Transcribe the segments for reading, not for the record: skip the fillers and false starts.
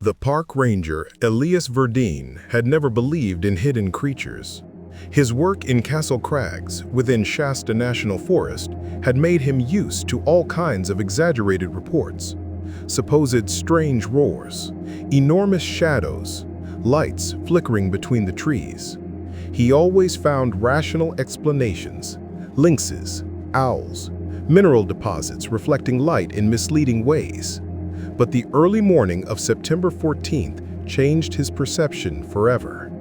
The park ranger, Elias Verdeen, had never believed in hidden creatures. His work in Castle Crags, within Shasta National Forest, had made him used to all kinds of exaggerated reports. Supposed strange roars, enormous shadows, lights flickering between the trees. He always found rational explanations: lynxes, owls, mineral deposits reflecting light in misleading ways. But the early morning of September 14th changed his perception forever.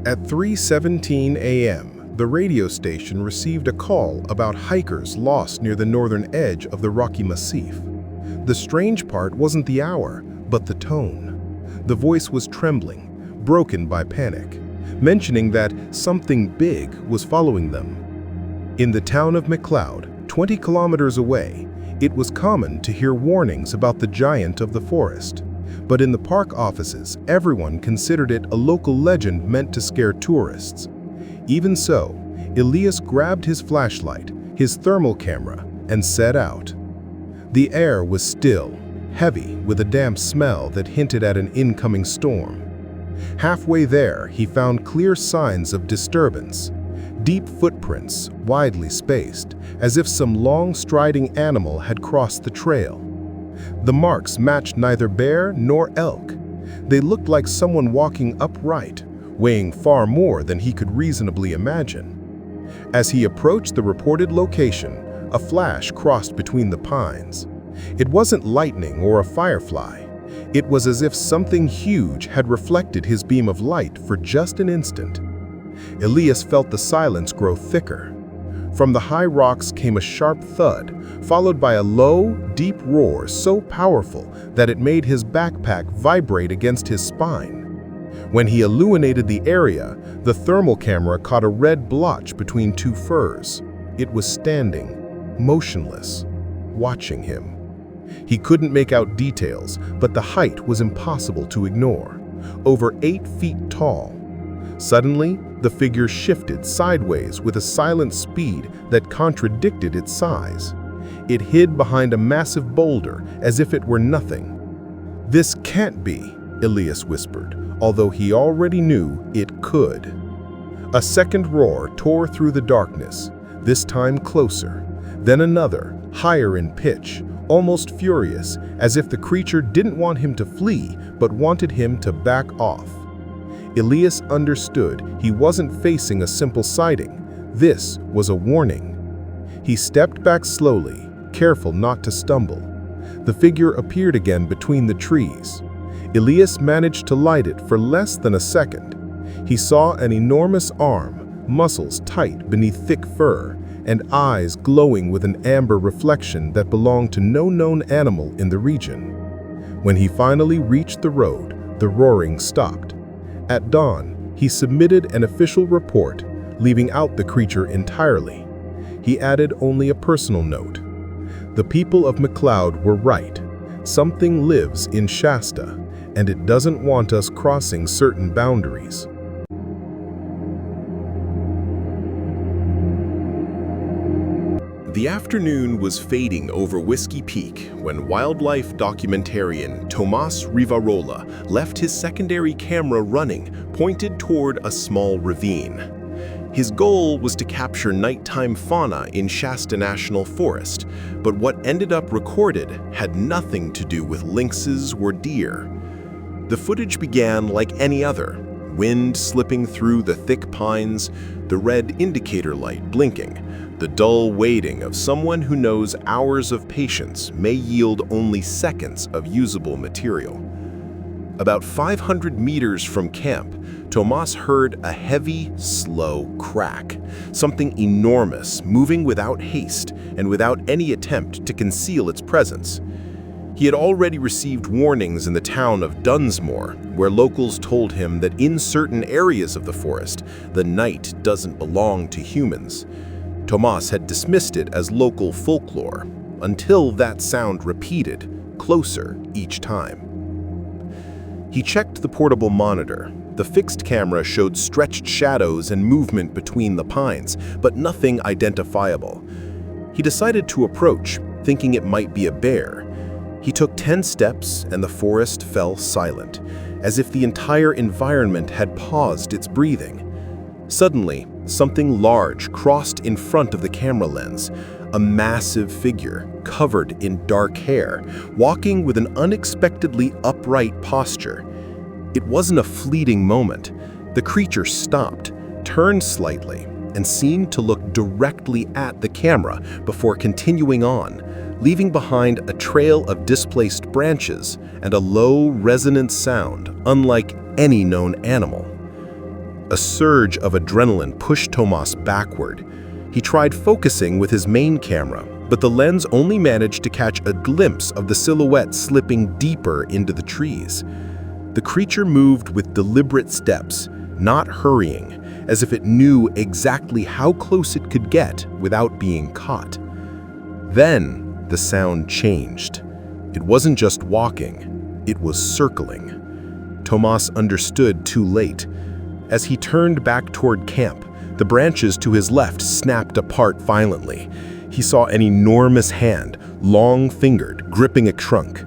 At 3:17 a.m., the radio station received a call about hikers lost near the northern edge of the Rocky Massif. The strange part wasn't the hour, but the tone. The voice was trembling, broken by panic, mentioning that something big was following them. In the town of McLeod, 20 kilometers away, it was common to hear warnings about the giant of the forest. But in the park offices, everyone considered it a local legend meant to scare tourists. Even so, Elias grabbed his flashlight, his thermal camera, and set out. The air was still, heavy with a damp smell that hinted at an incoming storm. Halfway there, he found clear signs of disturbance. Deep footprints, widely spaced, as if some long striding animal had crossed the trail. The marks matched neither bear nor elk. They looked like someone walking upright, weighing far more than he could reasonably imagine. As he approached the reported location, a flash crossed between the pines. It wasn't lightning or a firefly. It was as if something huge had reflected his beam of light for just an instant. Elias felt the silence grow thicker. From the high rocks came a sharp thud, followed by a low, deep roar so powerful that it made his backpack vibrate against his spine. When he illuminated the area, the thermal camera caught a red blotch between two firs. It was standing, motionless, watching him. He couldn't make out details, but the height was impossible to ignore. Over 8 feet tall. Suddenly, the figure shifted sideways with a silent speed that contradicted its size. It hid behind a massive boulder as if it were nothing. "This can't be," Elias whispered, although he already knew it could. A second roar tore through the darkness, this time closer. Then another, higher in pitch, almost furious, as if the creature didn't want him to flee, but wanted him to back off. Elias understood he wasn't facing a simple sighting. This was a warning. He stepped back slowly, careful not to stumble. The figure appeared again between the trees. Elias managed to light it for less than a second. He saw an enormous arm, muscles tight beneath thick fur, and eyes glowing with an amber reflection that belonged to no known animal in the region. When he finally reached the road, the roaring stopped. At dawn, he submitted an official report, leaving out the creature entirely. He added only a personal note. The people of McLeod were right. Something lives in Shasta, and it doesn't want us crossing certain boundaries. The afternoon was fading over Whiskey Peak when wildlife documentarian Tomas Rivarola left his secondary camera running, pointed toward a small ravine. His goal was to capture nighttime fauna in Shasta National Forest, but what ended up recorded had nothing to do with lynxes or deer. The footage began like any other, wind slipping through the thick pines, the red indicator light blinking, the dull waiting of someone who knows hours of patience may yield only seconds of usable material. About 500 meters from camp, Tomas heard a heavy, slow crack, something enormous moving without haste and without any attempt to conceal its presence. He had already received warnings in the town of Dunsmore, where locals told him that in certain areas of the forest, the night doesn't belong to humans. Tomas had dismissed it as local folklore, until that sound repeated, closer each time. He checked the portable monitor. The fixed camera showed stretched shadows and movement between the pines, but nothing identifiable. He decided to approach, thinking it might be a bear. He took 10 steps and the forest fell silent, as if the entire environment had paused its breathing. Suddenly, something large crossed in front of the camera lens, a massive figure covered in dark hair, walking with an unexpectedly upright posture. It wasn't a fleeting moment. The creature stopped, turned slightly, and seemed to look directly at the camera before continuing on, leaving behind a trail of displaced branches and a low, resonant sound unlike any known animal. A surge of adrenaline pushed Tomas backward. He tried focusing with his main camera, but the lens only managed to catch a glimpse of the silhouette slipping deeper into the trees. The creature moved with deliberate steps, not hurrying, as if it knew exactly how close it could get without being caught. Then the sound changed. It wasn't just walking, it was circling. Tomas understood too late. As he turned back toward camp, the branches to his left snapped apart violently. He saw an enormous hand, long-fingered, gripping a trunk.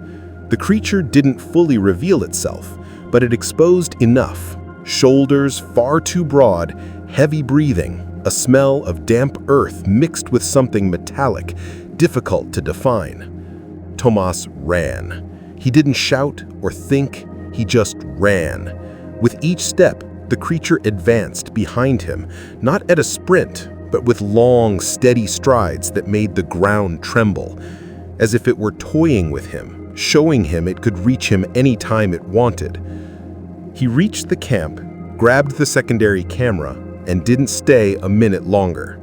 The creature didn't fully reveal itself, but it exposed enough. Shoulders far too broad, heavy breathing, a smell of damp earth mixed with something metallic, difficult to define. Tomas ran. He didn't shout or think, he just ran. With each step, the creature advanced behind him, not at a sprint, but with long, steady strides that made the ground tremble, as if it were toying with him, showing him it could reach him any time it wanted. He reached the camp, grabbed the secondary camera, and didn't stay a minute longer.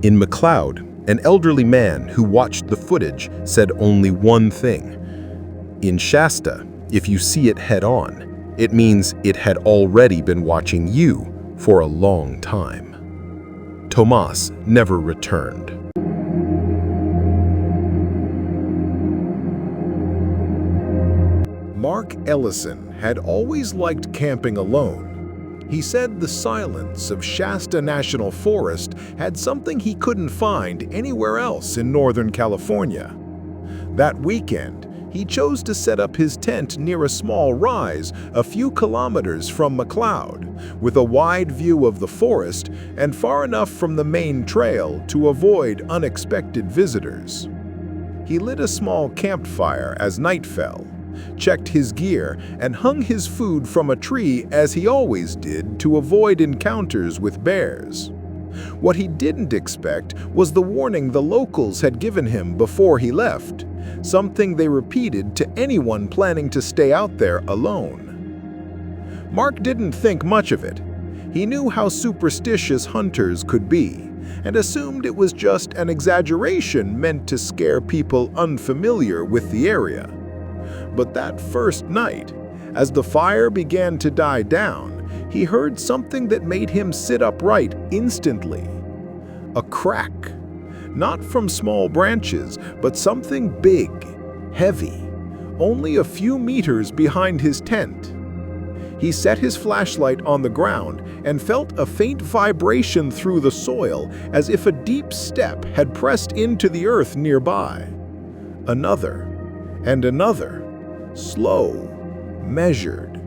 In McLeod, an elderly man who watched the footage said only one thing. In Shasta, if you see it head-on, it means it had already been watching you for a long time. Tomas never returned. Mark Ellison had always liked camping alone. He said the silence of Shasta National Forest had something he couldn't find anywhere else in Northern California. That weekend, he chose to set up his tent near a small rise a few kilometers from McLeod, with a wide view of the forest and far enough from the main trail to avoid unexpected visitors. He lit a small campfire as night fell, checked his gear, and hung his food from a tree as he always did to avoid encounters with bears. What he didn't expect was the warning the locals had given him before he left, something they repeated to anyone planning to stay out there alone. Mark didn't think much of it. He knew how superstitious hunters could be, and assumed it was just an exaggeration meant to scare people unfamiliar with the area. But that first night, as the fire began to die down, he heard something that made him sit upright instantly. A crack. Not from small branches, but something big, heavy, only a few meters behind his tent. He set his flashlight on the ground and felt a faint vibration through the soil, as if a deep step had pressed into the earth nearby. Another, and another. Slow, measured.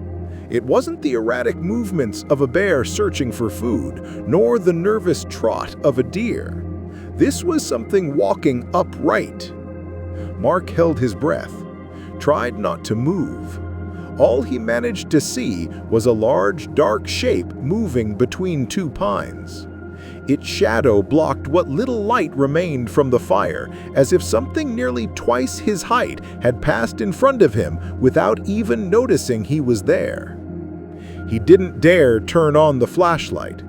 It wasn't the erratic movements of a bear searching for food, nor the nervous trot of a deer. This was something walking upright. Mark held his breath, tried not to move. All he managed to see was a large, dark shape moving between two pines. Its shadow blocked what little light remained from the fire, as if something nearly twice his height had passed in front of him without even noticing he was there. He didn't dare turn on the flashlight.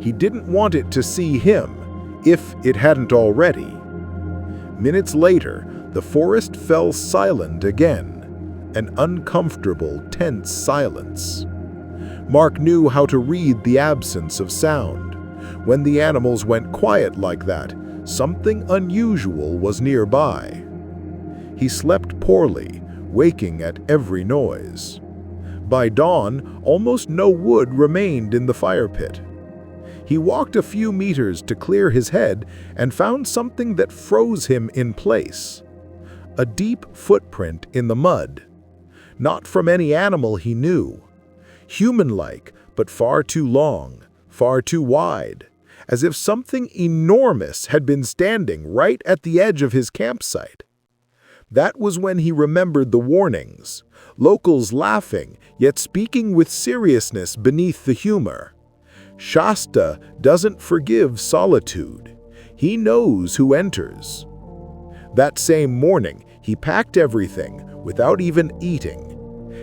He didn't want it to see him, if it hadn't already. Minutes later, the forest fell silent again, an uncomfortable, tense silence. Mark knew how to read the absence of sound. When the animals went quiet like that, something unusual was nearby. He slept poorly, waking at every noise. By dawn, almost no wood remained in the fire pit. He walked a few meters to clear his head and found something that froze him in place. a deep footprint in the mud. Not from any animal he knew. Human-like, but far too long, far too wide, as if something enormous had been standing right at the edge of his campsite. That was when he remembered the warnings, locals laughing, yet speaking with seriousness beneath the humor. Shasta doesn't forgive solitude. He knows who enters. That same morning, he packed everything without even eating.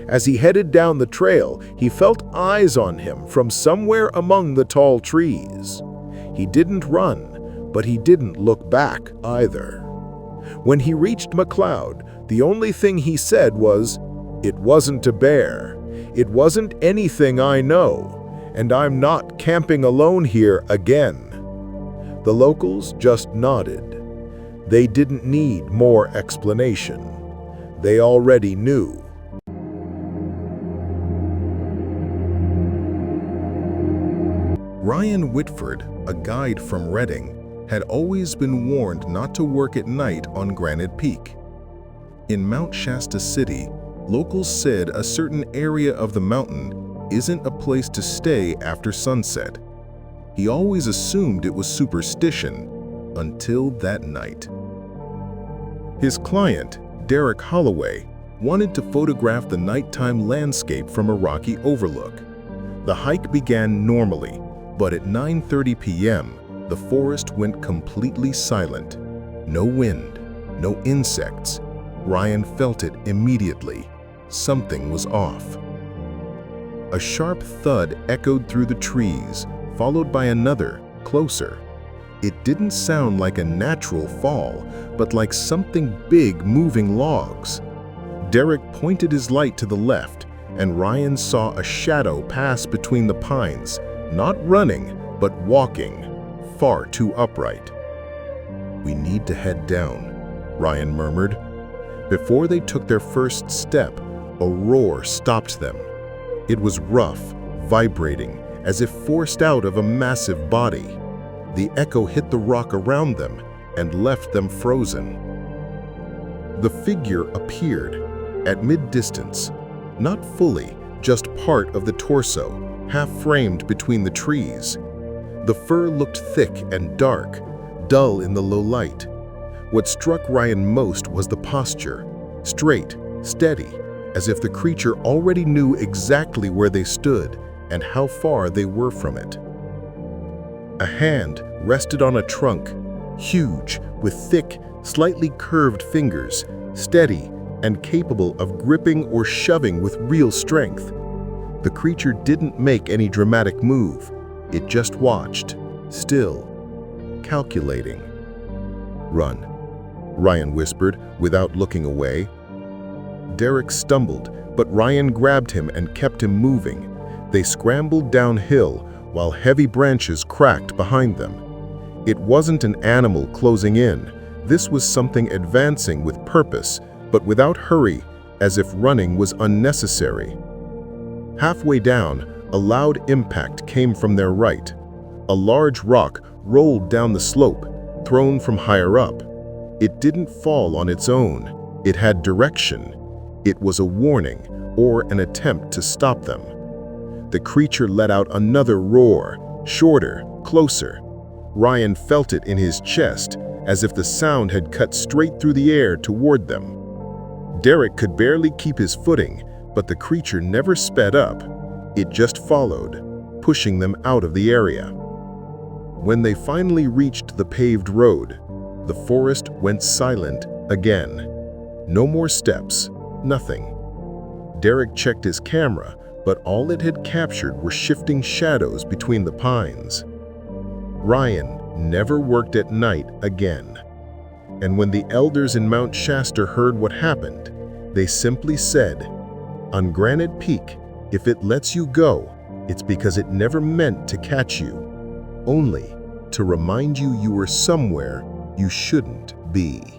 As he headed down the trail, he felt eyes on him from somewhere among the tall trees. He didn't run, but he didn't look back either. When he reached McLeod, the only thing he said was, "It wasn't a bear. It wasn't anything I know, and I'm not camping alone here again." The locals just nodded. They didn't need more explanation. They already knew. Ryan Whitford, a guide from Redding, had always been warned not to work at night on Granite Peak. In Mount Shasta City, locals said a certain area of the mountain isn't a place to stay after sunset. He always assumed it was superstition until that night. His client, Derek Holloway, wanted to photograph the nighttime landscape from a rocky overlook. The hike began normally, but at 9:30 p.m., the forest went completely silent. No wind, no insects. Ryan felt it immediately. Something was off. A sharp thud echoed through the trees, followed by another, closer. It didn't sound like a natural fall, but like something big moving logs. Derek pointed his light to the left, and Ryan saw a shadow pass between the pines, not running, but walking, far too upright. "We need to head down," Ryan murmured. Before they took their first step, a roar stopped them. It was rough, vibrating, as if forced out of a massive body. The echo hit the rock around them and left them frozen. The figure appeared, at mid-distance, not fully, just part of the torso, half framed between the trees. The fur looked thick and dark, dull in the low light. What struck Ryan most was the posture, straight, steady, as if the creature already knew exactly where they stood and how far they were from it. A hand rested on a trunk, huge, with thick, slightly curved fingers, steady and capable of gripping or shoving with real strength. The creature didn't make any dramatic move. It just watched, still, calculating. "Run," Ryan whispered without looking away. Derek stumbled, but Ryan grabbed him and kept him moving. They scrambled downhill while heavy branches cracked behind them. It wasn't an animal closing in. This was something advancing with purpose, but without hurry, as if running was unnecessary. Halfway down, a loud impact came from their right. A large rock rolled down the slope, thrown from higher up. It didn't fall on its own. It had direction. It was a warning or an attempt to stop them. The creature let out another roar, shorter, closer. Ryan felt it in his chest, as if the sound had cut straight through the air toward them. Derek could barely keep his footing, but the creature never sped up. It just followed, pushing them out of the area. When they finally reached the paved road, the forest went silent again. No more steps, nothing. Derek checked his camera, but all it had captured were shifting shadows between the pines. Ryan never worked at night again. And when the elders in Mount Shasta heard what happened, they simply said, "On Granite Peak, if it lets you go, it's because it never meant to catch you, only to remind you you were somewhere you shouldn't be."